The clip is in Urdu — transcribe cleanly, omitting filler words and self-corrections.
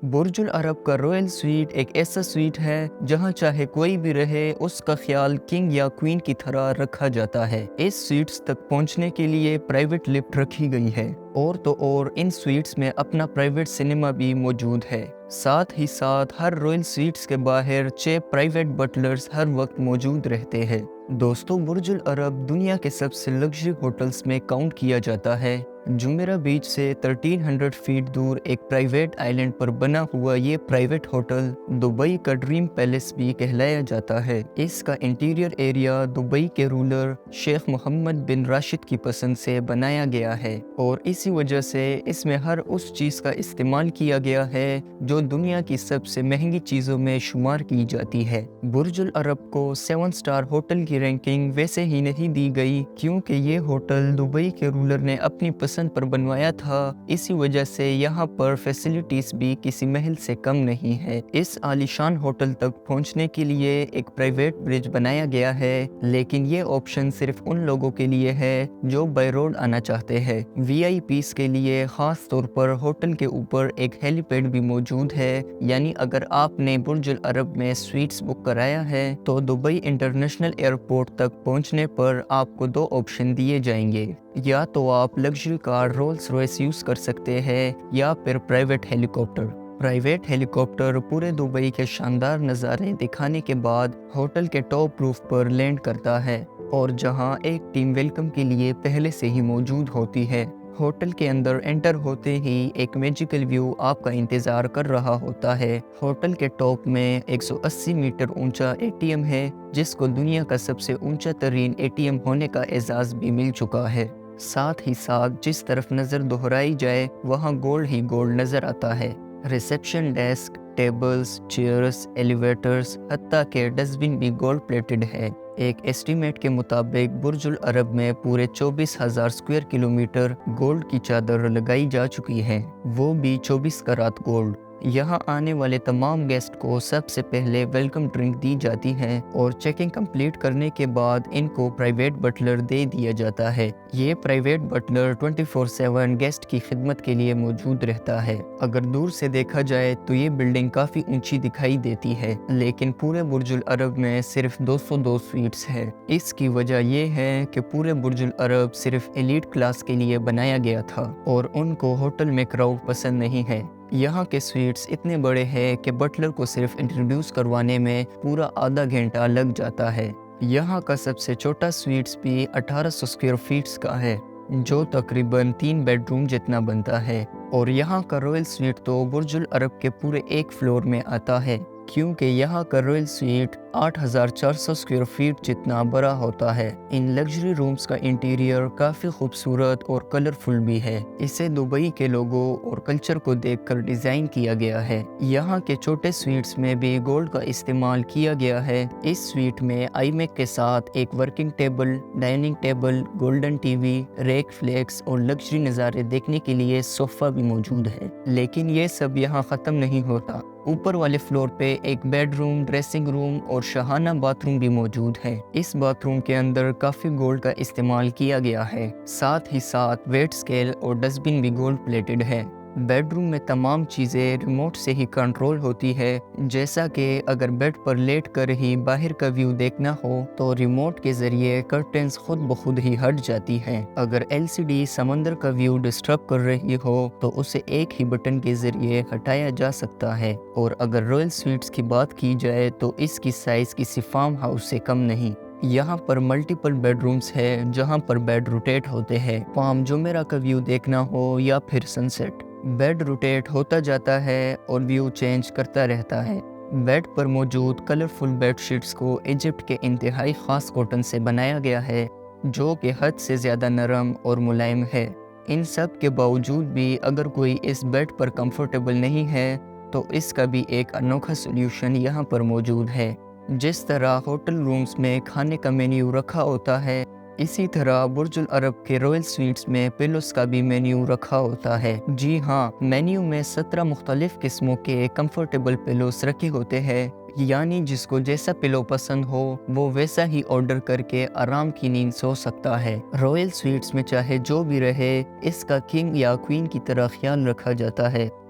برج العرب کا رائل سویٹ ایک ایسا سویٹ ہے جہاں چاہے کوئی بھی رہے اس کا خیال کنگ یا کوئین کی طرح رکھا جاتا ہے۔ اس سویٹس تک پہنچنے کے لیے پرائیویٹ لفٹ رکھی گئی ہے اور تو اور ان سویٹس میں اپنا پرائیویٹ سنیما بھی موجود ہے۔ ساتھ ہی ساتھ ہر رائل سویٹس کے باہر 6 پرائیویٹ بٹلرز ہر وقت موجود رہتے ہیں۔ دوستو، برج العرب دنیا کے سب سے لگژری ہوٹلز میں کاؤنٹ کیا جاتا ہے۔ جمیرہ بیچ سے 1300 فیٹ دور ایک پرائیویٹ آئیلینڈ پر بنا ہوا یہ پرائیویٹ ہوٹل دبئی کا ڈریم پیلس بھی کہلایا جاتا ہے۔ اس کا انٹیریئر ایریا دبئی کے رولر شیخ محمد بن راشد کی پسند سے بنایا گیا ہے اور اسی وجہ سے اس میں ہر اس چیز کا استعمال کیا گیا ہے جو دنیا کی سب سے مہنگی چیزوں میں شمار کی جاتی ہے۔ برج العرب کو 7 سٹار ہوٹل کی رینکنگ ویسے ہی نہیں دی گئی کیونکہ یہ ہوٹل دبئی کے رولر نے اپنی پسند پر بنوایا تھا، اسی وجہ سے یہاں پر فیسلٹیز بھی کسی محل سے کم نہیں ہے۔ اس عالیشان ہوٹل تک پہنچنے کے لیے ایک پرائیویٹ برج بنایا گیا ہے، لیکن یہ آپشن صرف ان لوگوں کے لیے ہے جو بائی روڈ آنا چاہتے ہیں۔ وی آئی پیز کے لیے خاص طور پر ہوٹل کے اوپر ایک ہیلی پیڈ بھی موجود ہے، یعنی اگر آپ نے برج العرب میں سویٹس بک کرایا ہے تو دبئی انٹرنیشنل ایئرپورٹ تک پہنچنے پر آپ کو 2 آپشن دیے جائیں گے، یا تو آپ لگژری کار رولز رائس یوز کر سکتے ہیں یا پھر پرائیویٹ ہیلی کاپٹر۔ پرائیویٹ ہیلی کاپٹر پورے دبئی کے شاندار نظارے دکھانے کے بعد ہوٹل کے ٹاپ روف پر لینڈ کرتا ہے اور جہاں ایک ٹیم ویلکم کے لیے پہلے سے ہی موجود ہوتی ہے۔ ہوٹل کے اندر انٹر ہوتے ہی ایک میجیکل ویو آپ کا انتظار کر رہا ہوتا ہے۔ ہوٹل کے ٹاپ میں 180 میٹر اونچا اے ٹی ایم ہے جس کو دنیا کا سب سے اونچا ترین اے ٹی ایم ہونے کا اعزاز بھی مل چکا ہے۔ ساتھ ہی ساتھ جس طرف نظر دہرائی جائے وہاں گولڈ ہی گولڈ نظر آتا ہے۔ Reception desk, tables, chairs, elevators, حتیٰ کہ ڈسٹ بن بھی گولڈ پلیٹڈ ہے۔ ایک ایسٹیمیٹ کے مطابق برج العرب میں پورے 24,000 اسکوائر کلومیٹر گولڈ کی چادر لگائی جا چکی ہے، وہ بھی 24 کرات گولڈ۔ یہاں آنے والے تمام گیسٹ کو سب سے پہلے ویلکم ڈرنک دی جاتی ہے اور چیکنگ کمپلیٹ کرنے کے بعد ان کو پرائیویٹ بٹلر دے دیا جاتا ہے۔ یہ پرائیویٹ بٹلر 24/7 گیسٹ کی خدمت کے لیے موجود رہتا ہے۔ اگر دور سے دیکھا جائے تو یہ بلڈنگ کافی اونچی دکھائی دیتی ہے، لیکن پورے برج العرب میں صرف 202 سویٹس ہے۔ اس کی وجہ یہ ہے کہ پورے برج العرب صرف ایلیٹ کلاس کے لیے بنایا گیا تھا اور ان کو ہوٹل میں کراؤڈ پسند نہیں ہے۔ یہاں کے سویٹس اتنے بڑے ہیں کہ بٹلر کو صرف انٹروڈیوس کروانے میں پورا آدھا گھنٹہ لگ جاتا ہے۔ یہاں کا سب سے چھوٹا سویٹس بھی 1800 اسکوائر فیٹس کا ہے، جو تقریباً 3 بیڈ روم جتنا بنتا ہے، اور یہاں کا رائل سویٹ تو برج العرب کے پورے ایک فلور میں آتا ہے کیونکہ یہاں کا رائل سویٹ 8400 اسکوائر فیٹ جتنا بڑا ہوتا ہے۔ ان لگژری رومز کا انٹیریئر کافی خوبصورت اور کلرفل بھی ہے، اسے دبئی کے لوگو اور کلچر کو دیکھ کر ڈیزائن کیا گیا ہے۔ یہاں کے چھوٹے سویٹس میں بھی گولڈ کا استعمال کیا گیا ہے۔ اس سویٹ میں آئی میک کے ساتھ ایک working table, dining table, golden T V, rack فلیکس اور لگژری نظارے دیکھنے کے لیے صوفہ بھی موجود ہے۔ لیکن یہ سب یہاں ختم نہیں ہوتا، اوپر والے فلور پہ ایک بیڈ روم، ڈریسنگ روم اور شاہانہ باتھ روم بھی موجود ہے۔ اس باتھ روم کے اندر کافی گولڈ کا استعمال کیا گیا ہے، ساتھ ہی ساتھ ویٹ اسکیل اور ڈسٹ بن بھی گولڈ پلیٹڈ ہے۔ بیڈ روم میں تمام چیزیں ریموٹ سے ہی کنٹرول ہوتی ہے، جیسا کہ اگر بیڈ پر لیٹ کر ہی باہر کا ویو دیکھنا ہو تو ریموٹ کے ذریعے کرٹنز خود بخود ہی ہٹ جاتی ہیں۔ اگر ایل سی ڈی سمندر کا ویو ڈسٹرب کر رہی ہو تو اسے ایک ہی بٹن کے ذریعے ہٹایا جا سکتا ہے۔ اور اگر رائل سویٹس کی بات کی جائے تو اس کی سائز کسی فارم ہاؤس سے کم نہیں۔ یہاں پر ملٹیپل بیڈ رومز ہے جہاں پر بیڈ روٹیٹ ہوتے ہیں، پام جمیرہ کا ویو دیکھنا ہو یا پھر سن سیٹ۔ بیڈ روٹیٹ ہوتا جاتا ہے اور ویو چینج کرتا رہتا ہے۔ بیڈ پر موجود کلرفل بیڈ شیٹس کو ایجپٹ کے انتہائی خاص کاٹن سے بنایا گیا ہے، جو کہ حد سے زیادہ نرم اور ملائم ہے۔ ان سب کے باوجود بھی اگر کوئی اس بیڈ پر کمفرٹیبل نہیں ہے تو اس کا بھی ایک انوکھا سولوشن یہاں پر موجود ہے۔ جس طرح ہوٹل رومز میں کھانے کا مینیو رکھا ہوتا ہے، اسی طرح برج العرب کے رائل سویٹس میں پیلوز کا بھی مینیو رکھا ہوتا ہے۔ جی ہاں، مینیو میں 17 مختلف قسموں کے کمفرٹیبل پیلوز رکھے ہوتے ہیں، یعنی جس کو جیسا پلو پسند ہو وہ ویسا ہی آرڈر کر کے آرام کی نیند سو سکتا ہے۔ رائل سویٹس میں چاہے جو بھی رہے، اس کا کنگ یا کوئین کی طرح خیال رکھا جاتا ہے۔